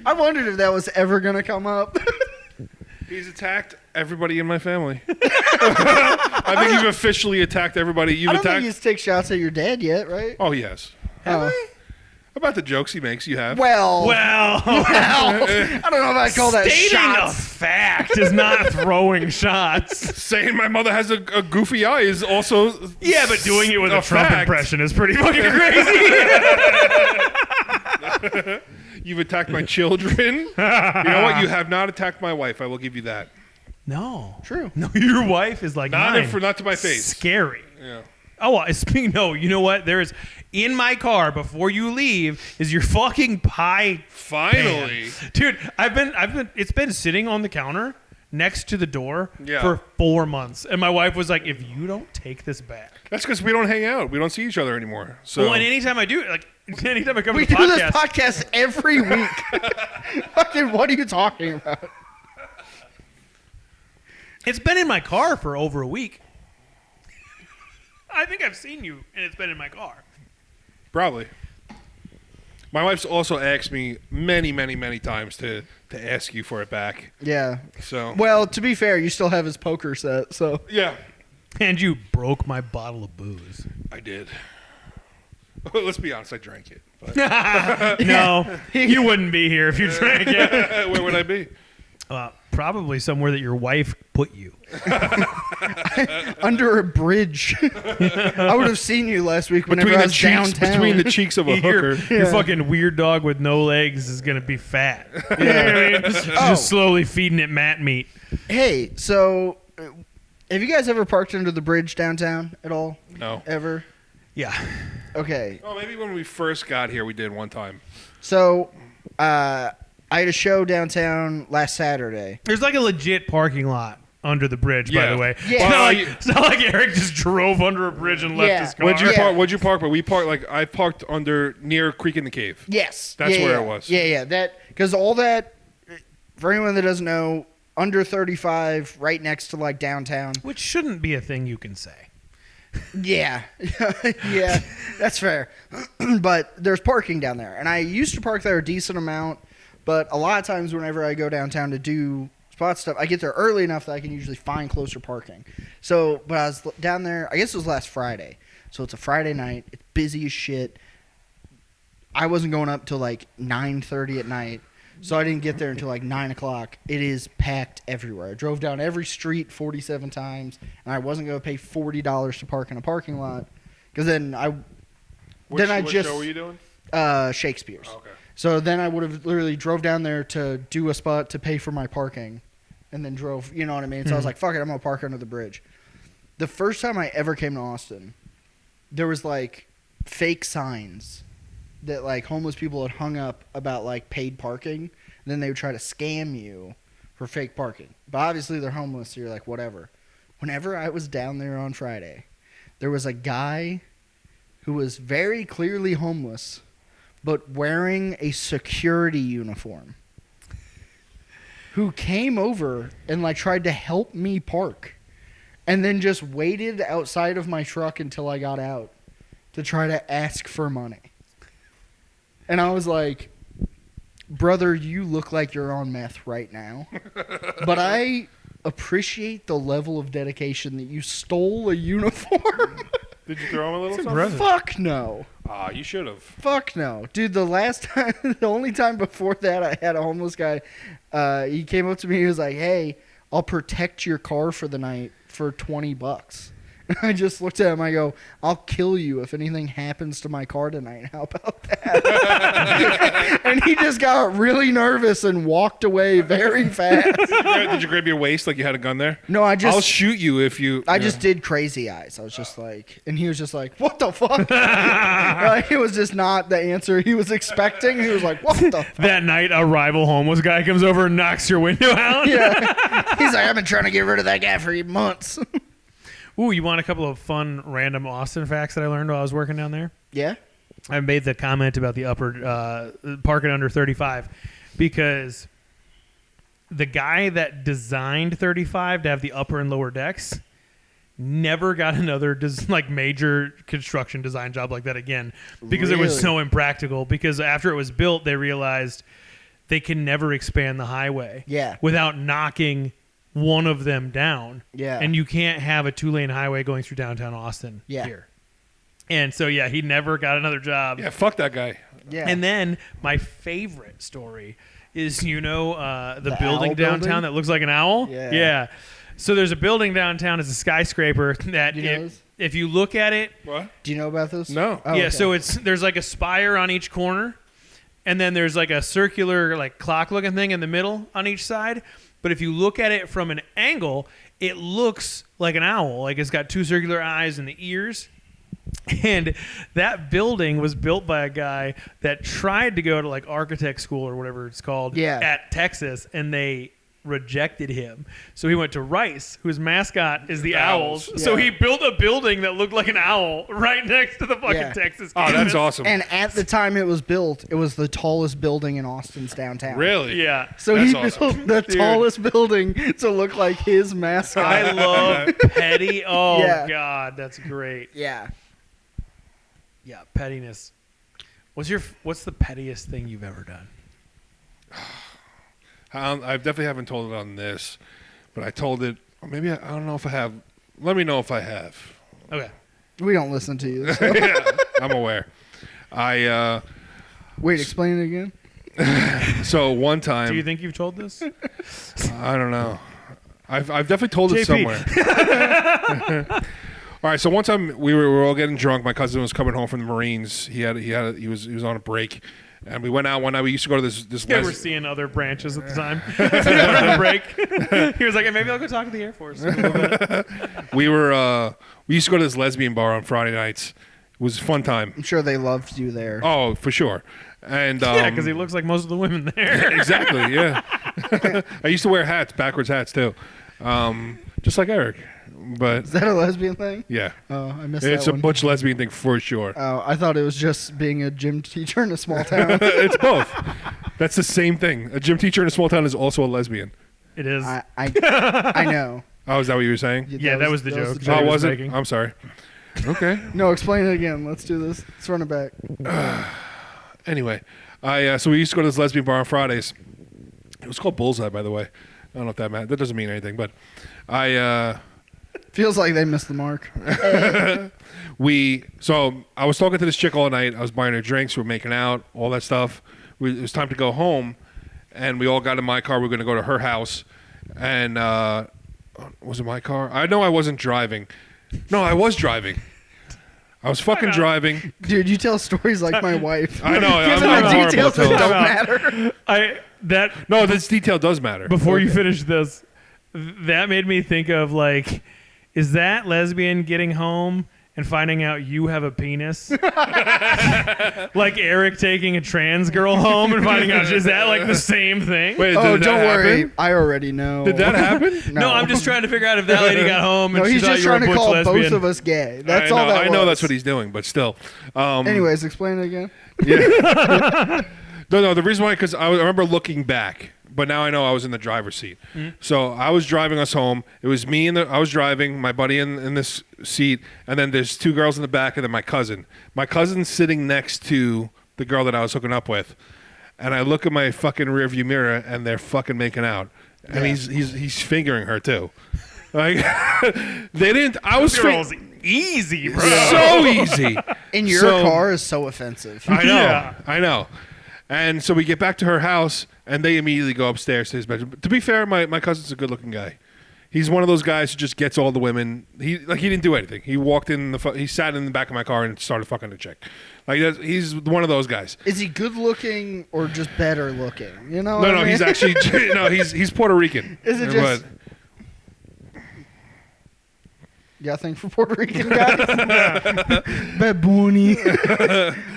I wondered if that was ever gonna come up. He's attacked everybody in my family. I think you've officially attacked everybody. You've I don't think attacked. he's take shots at your dad yet, right? Oh yes. Oh. About the jokes he makes, you have. Well, I don't know if I call that stating shots. a fact is not throwing shots. Saying my mother has a goofy eye is also Yeah, but doing it with a Trump fact. impression is pretty fucking crazy. You've attacked my children. You know what? You have not attacked my wife. I will give you that. No. True. No, your wife is like Not mine. not to my face. Scary. Yeah. Oh, speaking. No, you know what? There's in my car before you leave is your fucking pie. Finally. pan. Dude. I've been. It's been sitting on the counter next to the door Yeah. for 4 months, and my wife was like, "If you don't take this back." That's because we don't hang out. We don't see each other anymore. So Well, and anytime I do, anytime I come We to the do this podcast, podcast every week. Fucking, what are you talking about? it's been in my car for over a week. I think I've seen you, and it's been in my car. probably. My wife's also asked me many, many, many times to ask you for it back. Yeah. So Well, to be fair, you still have his poker set, so. yeah, And you broke my bottle of booze. I did. Let's be honest, I drank it. But No, you wouldn't be here if you drank it. where would I be? Probably somewhere that your wife put you. Under a bridge. I would have seen you last week whenever I was downtown. between the cheeks of a Your hooker. fucking weird dog with no legs is gonna be fat. You know what I mean? Just slowly feeding it mat meat. Hey, so have you guys ever parked under the bridge downtown at all? No. Ever? Yeah. Okay. Oh, maybe when we first got here, we did one time. So, I had a show downtown last Saturday. There's like a legit parking lot under the bridge, by Yeah. the way. Yeah. It's not like Eric just drove under a bridge and left Yeah. his car. Where'd you park? But we parked I parked near Creek in the Cave. Yes. That's Yeah, where yeah. it was. Yeah. That, because all that, for anyone that doesn't know, under 35, right next to like downtown. Which shouldn't be a thing you can say. Yeah. Yeah, that's fair. But there's parking down there. And I used to park there a decent amount, but a lot of times whenever I go downtown to do spot stuff, I get there early enough that I can usually find closer parking. So, but I was down there, I guess it was last Friday. So it's a Friday night. It's busy as shit. I wasn't going up till like 9:30 at night. So I didn't get there until like 9 o'clock. It is packed everywhere. I drove down every street 47 times, and I wasn't going to pay $40 to park in a parking lot. Because then What just show were you doing? Shakespeare's. Oh, okay. So then I would have literally drove down there to do a spot to pay for my parking, and then drove. You know what I mean? So I was like, "Fuck it, I'm gonna park under the bridge." The first time I ever came to Austin, there was like fake signs that like homeless people had hung up about like paid parking, and then they would try to scam you for fake parking. But obviously they're homeless, so you're like, whatever. Whenever I was down there on Friday, there was a guy who was very clearly homeless, but wearing a security uniform, who came over and like tried to help me park, and then just waited outside of my truck until I got out to try to ask for money. And I was like, brother, you look like you're on meth right now. But I appreciate the level of dedication that you stole a uniform. Did you throw him a little something? impressive. Fuck no. Ah, you should have. Fuck no. Dude, the last time, the only time before that I had a homeless guy, he came up to me, he was like, "Hey, I'll protect your car for the night for $20. And I just looked at him, I go, "I'll kill you if anything happens to my car tonight. How about that?" And he just got really nervous and walked away very fast. Did you grab your waist like you had a gun there? No, I'll shoot you if you. I just did crazy eyes. I was just like, and he was just like, "What the fuck?" Like, it was just not the answer he was expecting. He was like, "What the fuck?" That night, a rival homeless guy comes over and knocks your window out. Yeah. He's like, "I've been trying to get rid of that guy for months." Ooh, you want a couple of fun, random Austin facts that I learned while I was working down there? Yeah. I made the comment about the upper parking under 35 because the guy that designed 35 to have the upper and lower decks never got another major construction design job like that again because it was Really? so impractical. Because after it was built, they realized they can never expand the highway Yeah. without knocking one of them down. Yeah. And you can't have a 2-lane highway going through downtown Austin Yeah. here. And so, yeah, he never got another job. Yeah, fuck that guy. Yeah. And then my favorite story is, the The building owl downtown building? that looks like an owl? Yeah. So there's a building downtown. It's a skyscraper that Do you know this? if you look at it, What? Do you know about this? No. Oh, yeah, okay. so there's like a spire on each corner, and then there's like a circular like clock looking thing in the middle on each side. But if you look at it from an angle, it looks like an owl. Like it's got two circular eyes and the ears. And that building was built by a guy that tried to go to like architect school or whatever it's called at Texas, and they rejected him. So he went to Rice, whose mascot is the Owls. Yeah. So he built a building that looked like an owl right next to the fucking Texas Oh, that's campus. awesome. And at the time it was built, it was the tallest building in Austin's downtown. Really? Yeah. So That's he awesome. built the tallest building to look like his mascot. I love petty. Oh, Yeah. God. That's great. Yeah. Yeah, pettiness. What's the pettiest thing you've ever done? I definitely haven't told it on this, but I told it. Or maybe I don't know if I have. Let me know if I have. Okay. We don't listen to you. So. Yeah, I'm aware. Wait, explain it again. So one time. Do you think you've told this? I don't know. I've definitely told it JP. somewhere. All right, so one time we were all getting drunk. My cousin was coming home from the Marines. He was on a break, and we went out one night. We used to go to this. Yeah, we're seeing other branches at the time. On a break. He was like, hey, maybe I'll go talk to the Air Force. A little bit. we used to go to this lesbian bar on Friday nights. It was a fun time. I'm sure they loved you there. Oh, for sure. And Yeah, because he looks like most of the women there. exactly, yeah. I used to wear hats, backwards hats too, just like Eric. But Is that a lesbian thing? yeah, Oh, I missed it's that a one. butch lesbian thing for sure. Oh, I thought it was just being a gym teacher in a small town. It's both. That's the same thing. A gym teacher in a small town is also a lesbian. It is. I know. Oh, is that what you were saying? Yeah, that was the joke. Oh, he was was it? making. I'm sorry. Okay. No, explain it again. Let's do this. Let's run it back. Anyway, so we used to go to this lesbian bar on Fridays. It was called Bullseye, by the way. I don't know if that matters. That doesn't mean anything, but Feels like they missed the mark. So I was talking to this chick all night. I was buying her drinks. We were making out, all that stuff. It was time to go home, and we all got in my car. We were going to go to her house, and was it my car? I know I wasn't driving. No, I was driving. I was fucking driving. Dude, you tell stories like my wife. I know. Give them I'm the horrible details to that tell. don't matter. No, this detail does matter. Before you finish this, that made me think of like, is that lesbian getting home and finding out you have a penis? Like Eric taking a trans girl home and finding out, is that like the same thing? Wait, Oh, did that don't worry. happen? I already know. Did that happen? No, I'm just trying to figure out if that lady got home and No, she he's thought just you were trying a to butch call lesbian. both of us gay. That's I all know, that I know was. that's what he's doing, but still. Anyways, explain it again. Yeah. No. The reason why, because I remember looking back, but now I know I was in the driver's seat. So I was driving us home. It was me I was driving, my buddy in this seat, and then there's two girls in the back, and then my cousin. My cousin's sitting next to the girl that I was hooking up with, and I look at my fucking rearview mirror, and they're fucking making out, and Yeah. he's fingering her too. Like they didn't. I was Girls, easy, bro. so easy. In your So- car is so offensive. I know. Yeah. I know. And so we get back to her house, and they immediately go upstairs to his bedroom. To be fair, my cousin's a good-looking guy. He's one of those guys who just gets all the women. He didn't do anything. He walked in he sat in the back of my car and started fucking the chick. He's one of those guys. Is he good looking or just better looking? You know? No, what I mean? he's actually he's Puerto Rican. Is it just? You got a thing for Puerto Rican guys? Bad Bunny.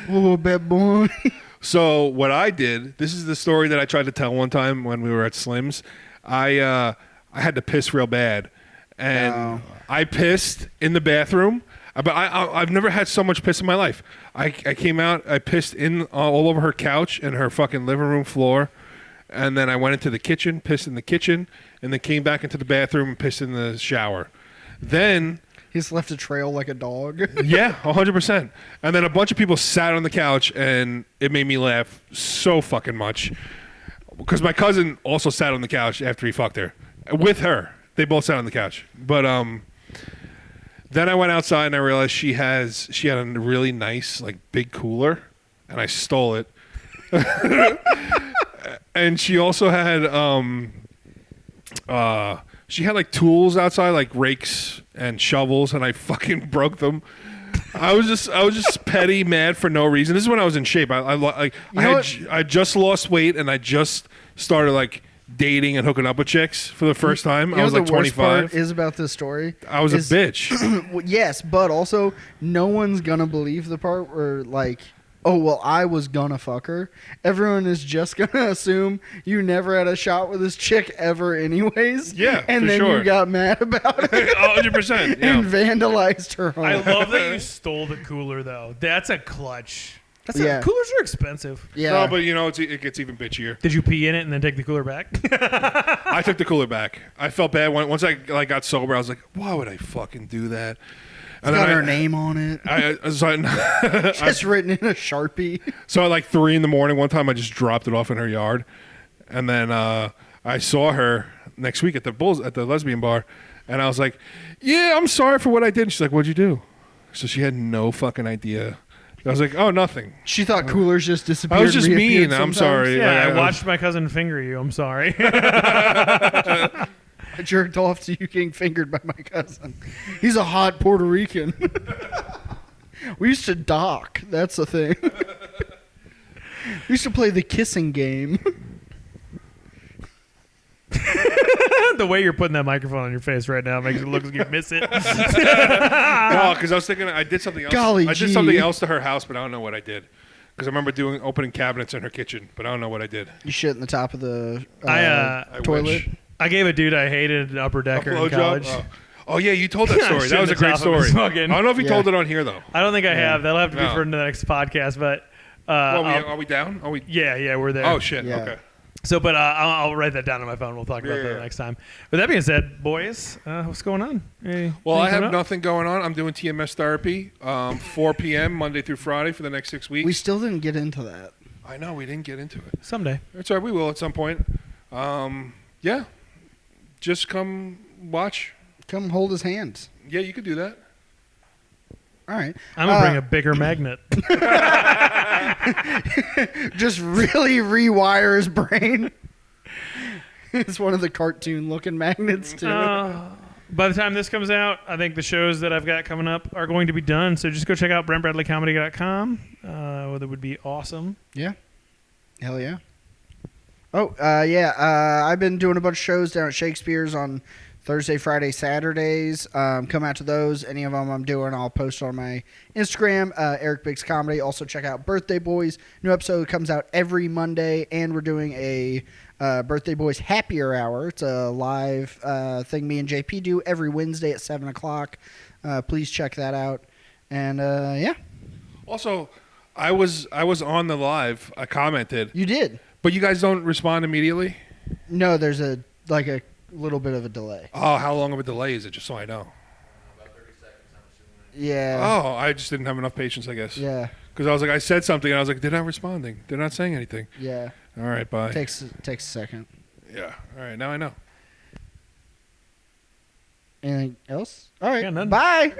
Oh, Bad Bunny. So what I did, this is the story that I tried to tell one time when we were at Slim's. I had to piss real bad, and Oh. I pissed in the bathroom. But I've never had so much piss in my life. I came out, I pissed in all over her couch and her fucking living room floor, and then I went into the kitchen, pissed in the kitchen, and then came back into the bathroom and pissed in the shower. Then He's left a trail like a dog. yeah, 100%. And then a bunch of people sat on the couch, and it made me laugh so fucking much. Because my cousin also sat on the couch after he fucked her. With her. They both sat on the couch. But Then I went outside and I realized she had a really nice like big cooler, and I stole it. And she also had she had like tools outside, like rakes and shovels, and I fucking broke them. I was just petty, mad for no reason. This is when I was in shape. I just lost weight, and I just started like dating and hooking up with chicks for the first time. I was like 25. The worst part is about this story. I was a bitch. Yes, but also no one's gonna believe the part where like, oh well, I was gonna fuck her. Everyone is just gonna assume you never had a shot with this chick ever, anyways. Yeah, and then you got mad about it. 100%. Yeah. And vandalized her home. I love that you stole the cooler though. That's a clutch. Coolers are expensive. Yeah. No, but you know it gets even bitchier. Did you pee in it and then take the cooler back? I took the cooler back. I felt bad once I like got sober. I was like, why would I fucking do that? And got her name on it. Just written in a Sharpie. So at like 3 a.m, one time I just dropped it off in her yard, and then I saw her next week at the lesbian bar, and I was like, yeah, I'm sorry for what I did. And she's like, what'd you do? So she had no fucking idea. I was like, oh, nothing. She thought coolers just disappeared. I was just mean. I'm sorry. Yeah, I watched my cousin finger you. I'm sorry. I jerked off to you getting fingered by my cousin. He's a hot Puerto Rican. We used to dock. That's the thing. We used to play the kissing game. The way you're putting that microphone on your face right now makes it look like you miss it. No, because I was thinking I did something else. Golly I did gee. something else to her house, but I don't know what I did. Because I remember opening cabinets in her kitchen, but I don't know what I did. You shit in the top of the I toilet. wish. I gave a dude I hated an upper decker in college. Oh yeah, you told that story. That was a great story. I don't know if you told it on here though. I don't think I have. That'll have to be for the next podcast. But are we down? Are we? Yeah, we're there. Oh shit. Yeah. Okay. So, but I'll write that down on my phone. We'll talk about that next time. With that being said, boys, what's going on? Well, I have nothing going on. I'm doing TMS therapy, 4 p.m. Monday through Friday for the next 6 weeks. We still didn't get into that. I know we didn't get into it. Someday. That's all right. We will at some point. Yeah. Just come watch. Come hold his hand. Yeah, you could do that. All right. I'm going to bring a bigger magnet. Just really rewire his brain. It's one of the cartoon-looking magnets, too. By the time this comes out, I think the shows that I've got coming up are going to be done. So just go check out BrentBradleyComedy.com. That would be awesome. Yeah. Hell yeah. Oh, yeah. I've been doing a bunch of shows down at Shakespeare's on Thursday, Friday, Saturdays. Come out to those. Any of them I'm doing, I'll post on my Instagram, Eric Biggs Comedy. Also check out Birthday Boys. New episode comes out every Monday, and we're doing a Birthday Boys Happier Hour. It's a live thing me and JP do every Wednesday at 7 o'clock. Please check that out. And, yeah. Also, I was on the live. I commented. You did. But you guys don't respond immediately? No, there's a little bit of a delay. Oh, how long of a delay is it, just so I know? About 30 seconds, I'm assuming. Yeah. Oh, I just didn't have enough patience, I guess. Yeah. Because I was like, I said something, and I was like, they're not responding. They're not saying anything. Yeah. All right, bye. Takes a second. Yeah. All right, now I know. Anything else? All right. Yeah, none. Bye.